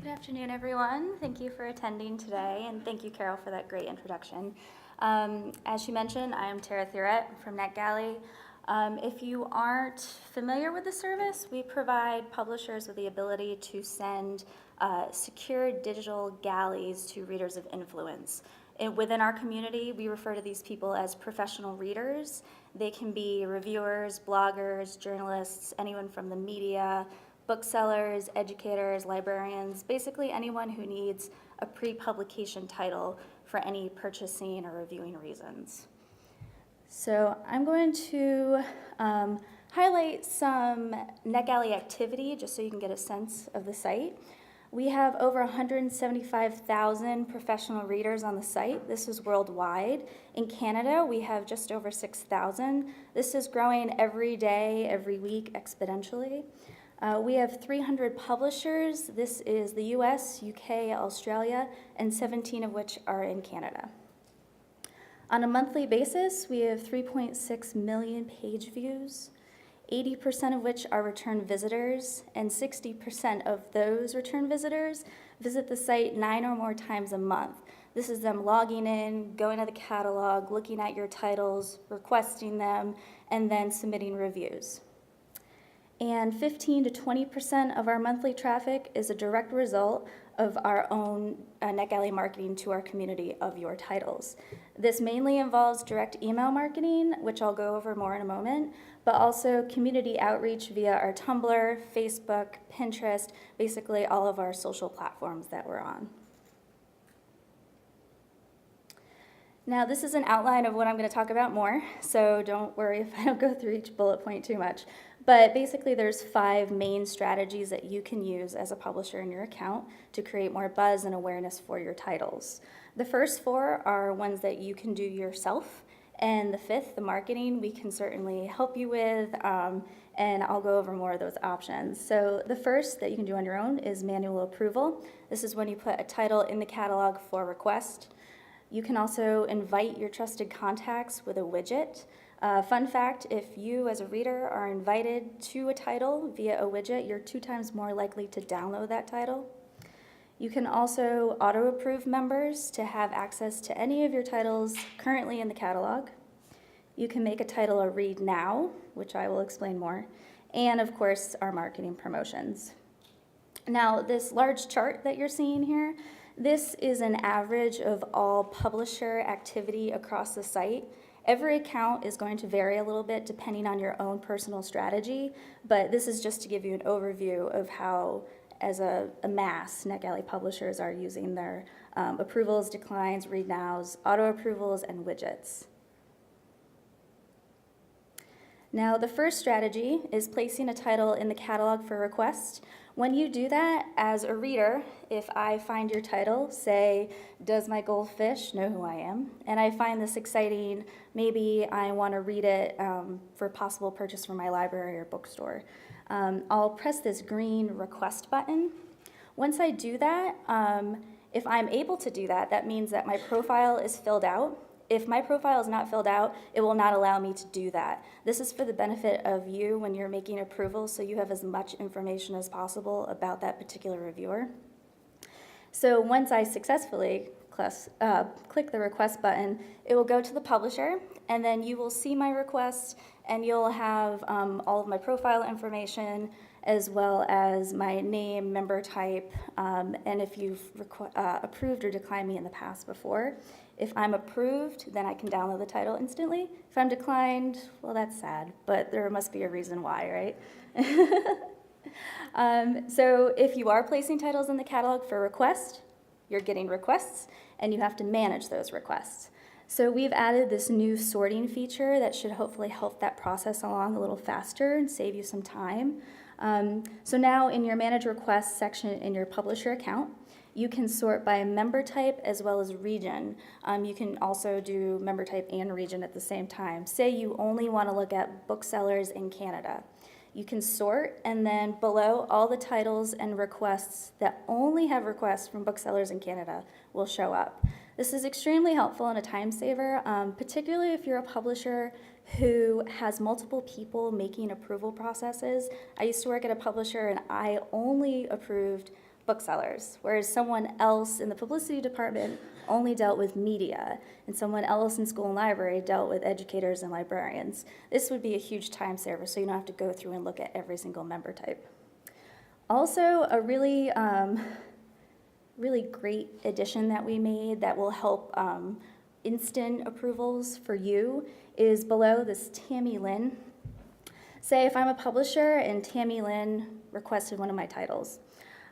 Good afternoon, everyone. Thank you for attending today, and thank you, Carol, for that great introduction. As she mentioned, I am Tarah Theoret from NetGalley. If you aren't familiar with the service, we provide publishers with the ability to send secure digital galleys to readers of influence. Within our community, we refer to these people as professional readers. They can be reviewers, bloggers, journalists, anyone from the media, booksellers, educators, librarians, basically anyone who needs a pre-publication title for any purchasing or reviewing reasons. So I'm going to highlight some NetGalley activity just so you can get a sense of the site. We have over 175,000 professional readers on the site. This is worldwide. In Canada, we have just over 6,000. This is growing every day, every week, exponentially. We have 300 publishers. This is the US, UK, Australia, and 17 of which are in Canada. On a monthly basis, we have 3.6 million page views, 80% of which are return visitors, and 60% of those return visitors visit the site 9 or more times a month. This is them logging in, going to the catalog, looking at your titles, requesting them, and then submitting reviews. And 15 to 20% of our monthly traffic is a direct result of our own NetGalley marketing to our community of your titles. This mainly involves direct email marketing, which I'll go over more in a moment, but also community outreach via our Tumblr, Facebook, Pinterest, basically all of our social platforms that we're on. Now, this is an outline of what I'm going to talk about more, so don't worry if I don't go through each bullet point too much. But basically, there's 5 main strategies that you can use as a publisher in your account to create more buzz and awareness for your titles. The first 4 are ones that you can do yourself, and the 5th, the marketing, we can certainly help you with, and I'll go over more of those options. So the first that you can do on your own is manual approval. This is when you put a title in the catalog for request. You can also invite your trusted contacts with a widget. Fun fact, if you as a reader are invited to a title via a widget, you're 2 times more likely to download that title. You can also auto-approve members to have access to any of your titles currently in the catalog. You can make a title a read now, which I will explain more, and of course, our marketing promotions. Now, this large chart that you're seeing here, this is an average of all publisher activity across the site. Every account is going to vary a little bit depending on your own personal strategy, but this is just to give you an overview of how, as a mass, NetGalley publishers are using their approvals, declines, read nows, auto approvals, and widgets. Now, the first strategy is placing a title in the catalog for request. When you do that, as a reader, if I find your title, say, Does My Goldfish Know Who I Am? And I find this exciting, maybe I want to read it for possible purchase from my library or bookstore. I'll press this green request button. Once I do that, if I'm able to do that, that means that my profile is filled out. If my profile is not filled out, it will not allow me to do that. This is for the benefit of you when you're making approvals, so you have as much information as possible about that particular reviewer. So once I successfully click the request button, it will go to the publisher, and then you will see my request, and you'll have all of my profile information, as well as my name, member type, and if you've approved or declined me in the past before. If I'm approved, then I can download the title instantly. If I'm declined, well, that's sad, but there must be a reason why, right? So if you are placing titles in the catalog for request, you're getting requests, and you have to manage those requests. So we've added this new sorting feature that should hopefully help that process along a little faster and save you some time. So now in your Manage Requests section in your publisher account, you can sort by member type as well as region. You can also do member type and region at the same time. Say you only want to look at booksellers in Canada. You can sort, and then below, all the titles and requests that only have requests from booksellers in Canada will show up. This is extremely helpful and a time saver, particularly if you're a publisher who has multiple people making approval processes. I used to work at a publisher, and I only approved booksellers, whereas someone else in the publicity department only dealt with media, and someone else in school and library dealt with educators and librarians. This would be a huge time saver, so you don't have to go through and look at every single member type. Also, a really great addition that we made that will help instant approvals for you is below this Tammy Lynn. Say if I'm a publisher and Tammy Lynn requested one of my titles.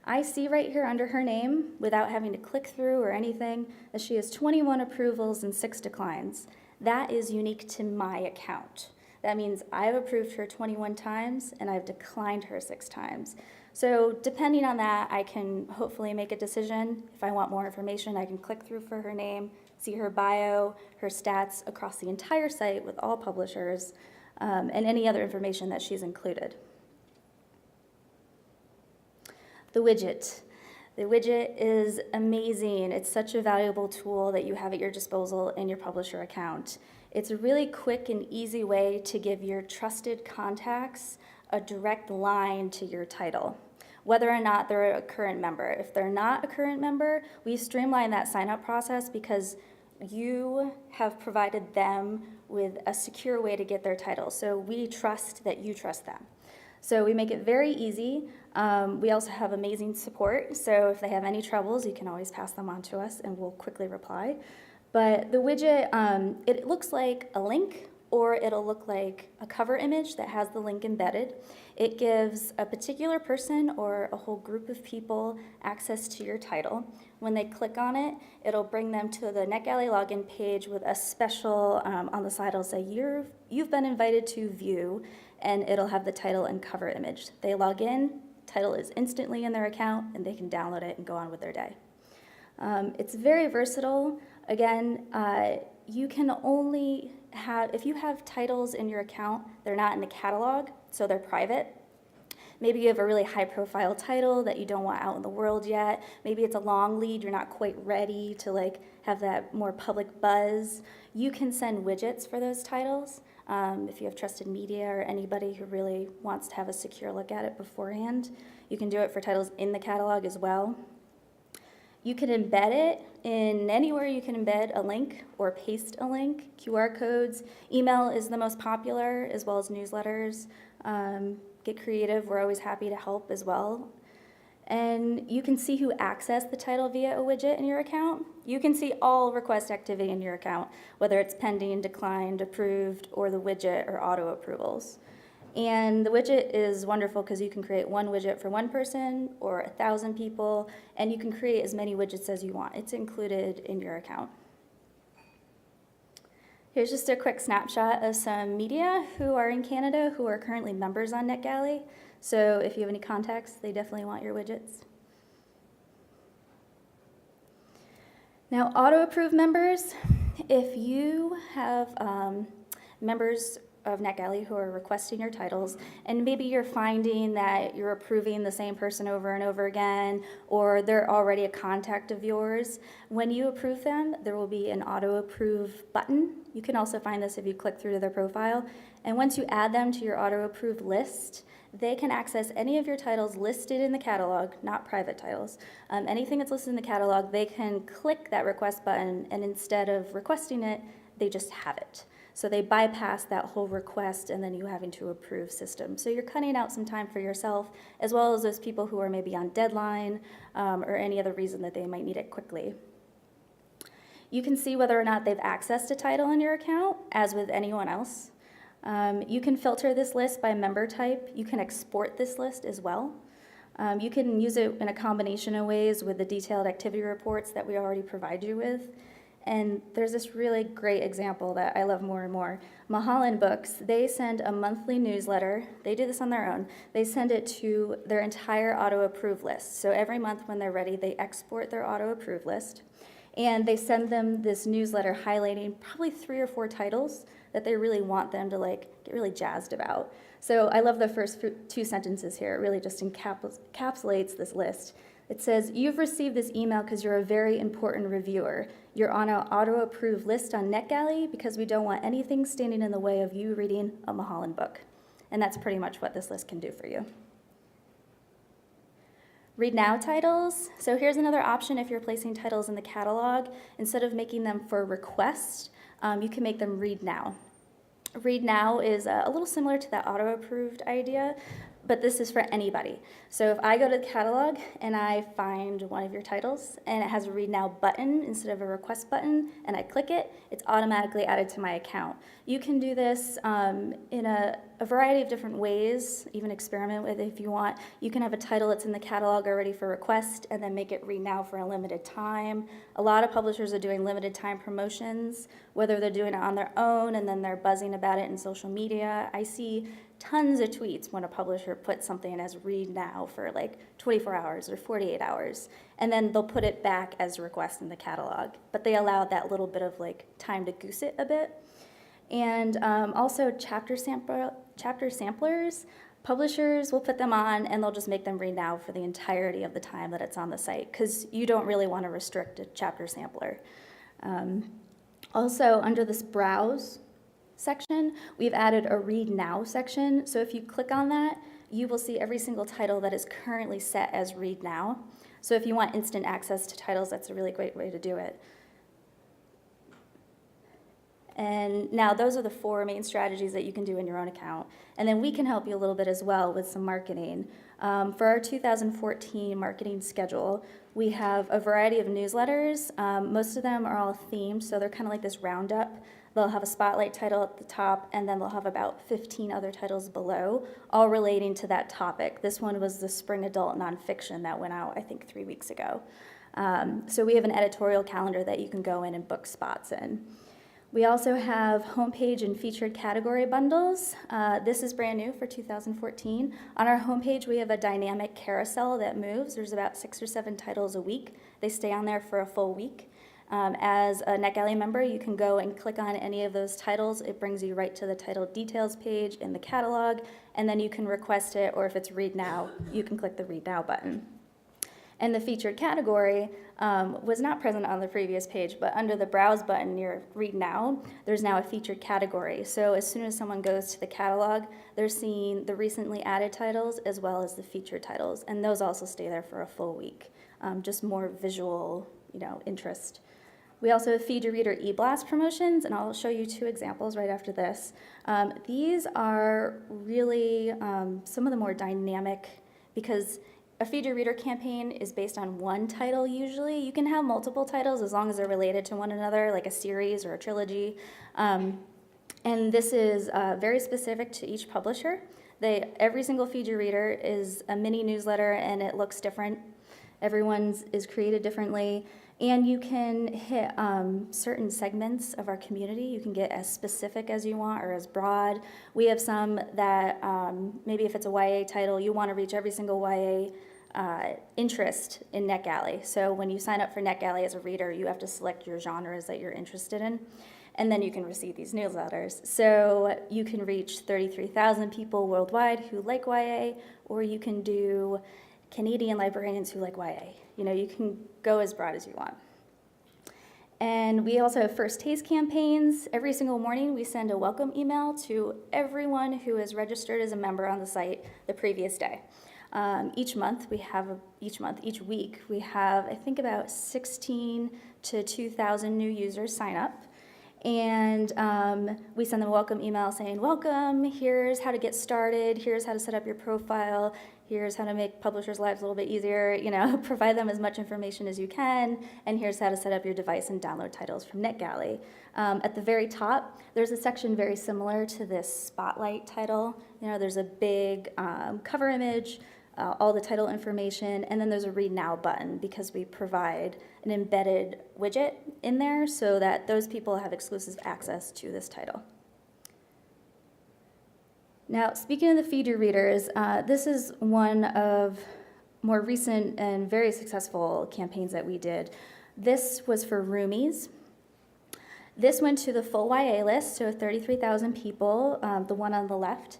I see right here under her name, without having to click through or anything, that she has 21 approvals and 6 declines. That is unique to my account. That means I've approved her 21 times and I've declined her 6 times. So depending on that, I can hopefully make a decision. If I want more information, I can click through for her name, see her bio, her stats across the entire site with all publishers, and any other information that she's included. The widget. The widget is amazing. It's such a valuable tool that you have at your disposal in your publisher account. It's a really quick and easy way to give your trusted contacts a direct line to your title, whether or not they're a current member. If they're not a current member, we streamline that sign-up process because you have provided them with a secure way to get their title. So we trust that you trust them. So we make it very easy. We also have amazing support, so if they have any troubles, you can always pass them on to us and we'll quickly reply. But the widget, it looks like a link, or it'll look like a cover image that has the link embedded. It gives a particular person or a whole group of people access to your title. When they click on it, it'll bring them to the NetGalley login page with a special, on the side it'll say, you've been invited to view, and it'll have the title and cover image. They log in, title is instantly in their account, and they can download it and go on with their day. It's very versatile. Again, you can only have, if you have titles in your account, they're not in the catalog, so they're private. Maybe you have a really high-profile title that you don't want out in the world yet. Maybe it's a long lead, you're not quite ready to have that more public buzz. You can send widgets for those titles. If you have trusted media or anybody who really wants to have a secure look at it beforehand, you can do it for titles in the catalog as well. You can embed it in anywhere you can embed a link or paste a link. QR codes, email is the most popular, as well as newsletters. Get creative, we're always happy to help as well. And you can see who accessed the title via a widget in your account. You can see all request activity in your account, whether it's pending, declined, approved, or the widget or auto approvals. And the widget is wonderful because you can create one widget for one person or 1,000 people, and you can create as many widgets as you want. It's included in your account. Here's just a quick snapshot of some media who are in Canada who are currently members on NetGalley. So if you have any contacts, they definitely want your widgets. Now, auto-approved members, if you have members of NetGalley who are requesting your titles, and maybe you're finding that you're approving the same person over and over again, or they're already a contact of yours, when you approve them, there will be an auto-approve button. You can also find this if you click through to their profile. And once you add them to your auto-approved list, they can access any of your titles listed in the catalog, not private titles. Anything that's listed in the catalog, they can click that request button, and instead of requesting it, they just have it. So they bypass that whole request and then you having to approve system. So you're cutting out some time for yourself, as well as those people who are maybe on deadline or any other reason that they might need it quickly. You can see whether or not they've accessed a title in your account, as with anyone else. You can filter this list by member type. You can export this list as well. You can use it in a combination of ways with the detailed activity reports that we already provide you with. And there's this really great example that I love more and more. Mulholland Books, they send a monthly newsletter. They do this on their own. They send it to their entire auto-approve list. So every month when they're ready, they export their auto-approve list. And they send them this newsletter highlighting probably 3 or 4 titles that they really want them to get really jazzed about. So I love the first 2 sentences here. It really just encapsulates this list. It says, you've received this email because you're a very important reviewer. You're on an auto-approved list on NetGalley because we don't want anything standing in the way of you reading a Mulholland book. And that's pretty much what this list can do for you. Read now titles. So here's another option if you're placing titles in the catalog. Instead of making them for request, you can make them read now. Read now is a little similar to that auto-approved idea, but this is for anybody. So if I go to the catalog and I find one of your titles and it has a read now button instead of a request button and I click it, it's automatically added to my account. You can do this in a variety of different ways, even experiment with it if you want. You can have a title that's in the catalog already for request and then make it read now for a limited time. A lot of publishers are doing limited time promotions, whether they're doing it on their own and then they're buzzing about it in social media. I see tons of tweets when a publisher puts something as read now for like 24 hours or 48 hours, and then they'll put it back as request in the catalog, but they allow that little bit of like time to goose it a bit. And also chapter samplers, publishers will put them on and they'll just make them read now for the entirety of the time that it's on the site, because you don't really want to restrict a chapter sampler. Also, under this browse section, we've added a read now section. So if you click on that, you will see every single title that is currently set as read now. So if you want instant access to titles, that's a really great way to do it. And now those are the 4 main strategies that you can do in your own account. And then we can help you a little bit as well with some marketing. For our 2014 marketing schedule, we have a variety of newsletters. Most of them are all themed, so they're kind of like this roundup. They'll have a spotlight title at the top, and then they'll have about 15 other titles below, all relating to that topic. This one was the spring adult nonfiction that went out, I think, 3 weeks ago. So we have an editorial calendar that you can go in and book spots in. We also have homepage and featured category bundles. This is brand new for 2014. On our homepage, we have a dynamic carousel that moves. There's about 6 or 7 titles a week. They stay on there for a full week. As a NetGalley member, you can go and click on any of those titles. It brings you right to the title details page in the catalog, and then you can request it, or if it's read now, you can click the read now button. And the featured category was not present on the previous page, but under the browse button near read now, there's now a featured category. So as soon as someone goes to the catalog, they're seeing the recently added titles as well as the featured titles, and those also stay there for a full week. Just more visual, interest. We also have Feed Your Reader e-blast promotions, and I'll show you 2 examples right after this. These are really some of the more dynamic, because a Feed Your Reader campaign is based on one title usually. You can have multiple titles as long as they're related to one another, like a series or a trilogy. And this is very specific to each publisher. Every single Feed Your Reader is a mini newsletter, and it looks different. Everyone's is created differently. And you can hit certain segments of our community. You can get as specific as you want or as broad. We have some that maybe if it's a YA title, you want to reach every single YA interest in NetGalley. So when you sign up for NetGalley as a reader, you have to select your genres that you're interested in, and then you can receive these newsletters. So you can reach 33,000 people worldwide who like YA, or you can do Canadian librarians who like YA. You can go as broad as you want. And we also have first taste campaigns. Every single morning, we send a welcome email to everyone who is registered as a member on the site the previous day. Each week, we have, I think, about 16 to 2,000 new users sign up. And we send them a welcome email saying, welcome, here's how to get started, here's how to set up your profile, here's how to make publishers' lives a little bit easier, provide them as much information as you can, and here's how to set up your device and download titles from NetGalley. At the very top, there's a section very similar to this spotlight title. There's a big cover image, all the title information, and then there's a read now button because we provide an embedded widget in there so that those people have exclusive access to this title. Now, speaking of the Feed Your Readers, this is one of more recent and very successful campaigns that we did. This was for roomies. This went to the full YA list, so 33,000 people, the one on the left,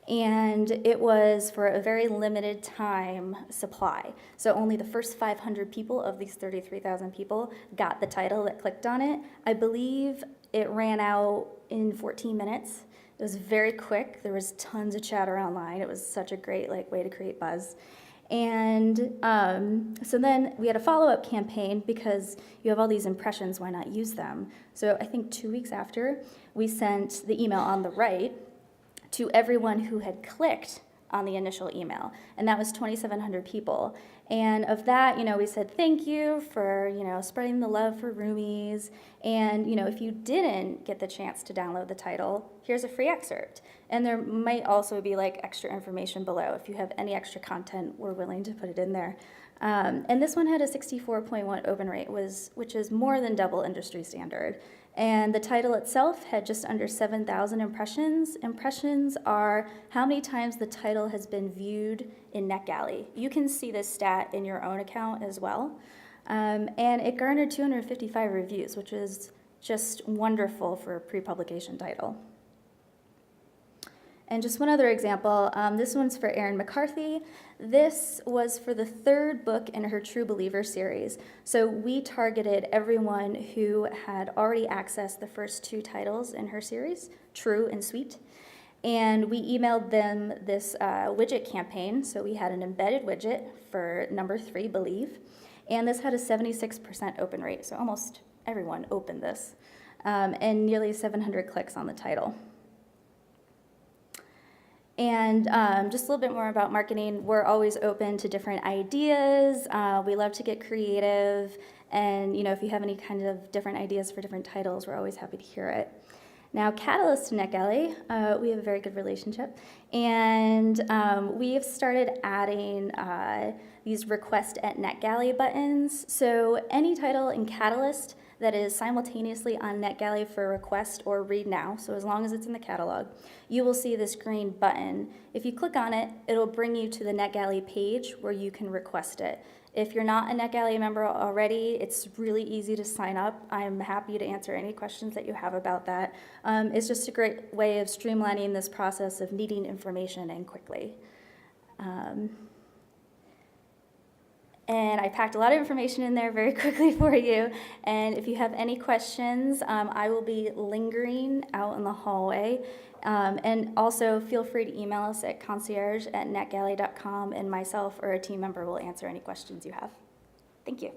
and it was for a very limited time supply. So only the first 500 people of these 33,000 people got the title that clicked on it. I believe it ran out in 14 minutes. It was very quick. There was tons of chatter online. It was such a great way to create buzz. And so then we had a follow-up campaign because you have all these impressions, why not use them? So I think 2 weeks after, we sent the email on the right to everyone who had clicked on the initial email, and that was 2,700 people. And of that, we said thank you for, spreading the love for roomies. And, if you didn't get the chance to download the title, here's a free excerpt. And there might also be like extra information below. If you have any extra content, we're willing to put it in there. And this one had a 64.1 open rate, which is more than double industry standard. And the title itself had just under 7,000 impressions. Impressions are how many times the title has been viewed in NetGalley. You can see this stat in your own account as well. And it garnered 255 reviews, which is just wonderful for a pre-publication title. And just one other example, this one's for Erin McCarthy. This was for the third book in her True Believer series. So we targeted everyone who had already accessed the first 2 titles in her series, True and Sweet. And we emailed them this widget campaign. So we had an embedded widget for number 3, Believe. And this had a 76% open rate. So almost everyone opened this. And nearly 700 clicks on the title. And just a little bit more about marketing. We're always open to different ideas. We love to get creative. And if you have any kind of different ideas for different titles, we're always happy to hear it. Now, Catalyst to NetGalley, we have a very good relationship. And we have started adding these request at NetGalley buttons. So any title in Catalyst that is simultaneously on NetGalley for request or read now, so as long as it's in the catalog, you will see this green button. If you click on it, it'll bring you to the NetGalley page where you can request it. If you're not a NetGalley member already, it's really easy to sign up. I'm happy to answer any questions that you have about that. It's just a great way of streamlining this process of needing information and quickly. And I packed a lot of information in there very quickly for you. And if you have any questions, I will be lingering out in the hallway. And also feel free to email us at concierge@netgalley.com, and myself or a team member will answer any questions you have. Thank you.